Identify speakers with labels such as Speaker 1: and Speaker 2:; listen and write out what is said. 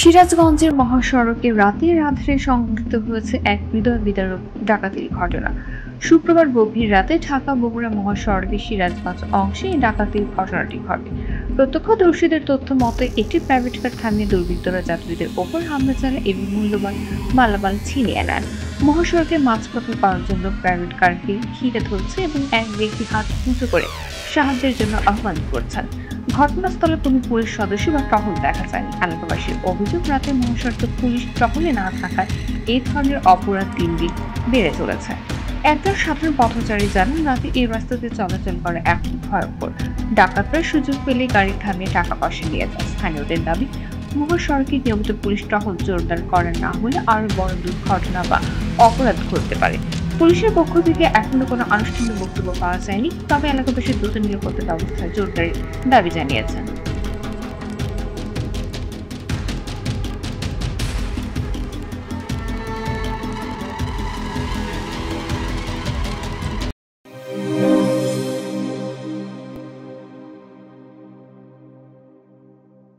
Speaker 1: সিরাজগঞ্জের মহাসড়কে রাতের আঁধারে সংঘটিত হয়েছে এক হৃদয় বিদারক ডাকাতির ঘটনা। শুক্রবার গভীর রাতে ঢাকা বগুড়া মহাসড়কের সিরাজগঞ্জ অংশে এই ডাকাতির ঘটনাটি ঘটে। প্রত্যক্ষদর্শীদের তথ্য মতে একটি প্রাইভেট কার থামিয়ে দুর্বৃত্তরা যাত্রীদের ওপর হামলা চালায় এবং মূল্যবান মালামাল ছিনিয়ে নেন। মহাসড়কের মাঝপথে কয়েকজন লোক প্রাইভেট কারকে ঘিরে ধরছে এবং এক ব্যক্তি হাত উঁচু করে সাহায্যের জন্য আহ্বান করছেন। ঘটনাস্থলে কোনো পুলিশ সদস্য বা টহল দেখা যায়নি। এলাকাবাসীর অভিযোগ, রাতে মহাসড়কে পুলিশ টহলে না থাকায় এই ধরনের অপরাধ দিন দিন বেড়ে চলেছে। একজন সাধারণ পথচারী জানান, রাতে এই রাস্তাতে চলাচল করা এখন ভয়ঙ্কর। ডাকাতরা সুযোগ পেলে গাড়ি থামিয়ে টাকা পয়সা নিয়ে যায়। স্থানীয়দের দাবি, মহাসড়কে নিয়মিত পুলিশ টহল জোরদার করা না হলে আরো বড় দুর্ঘটনা বা অপরাধ ঘটতে পারে। পুলিশের পক্ষ থেকে এখনো কোনো আনুষ্ঠানিক বক্তব্য পাওয়া যায়নি, তবে এলাকাবাসী দ্রুত নিরাপত্তা ব্যবস্থা জোরদারের দাবি জানিয়েছেন।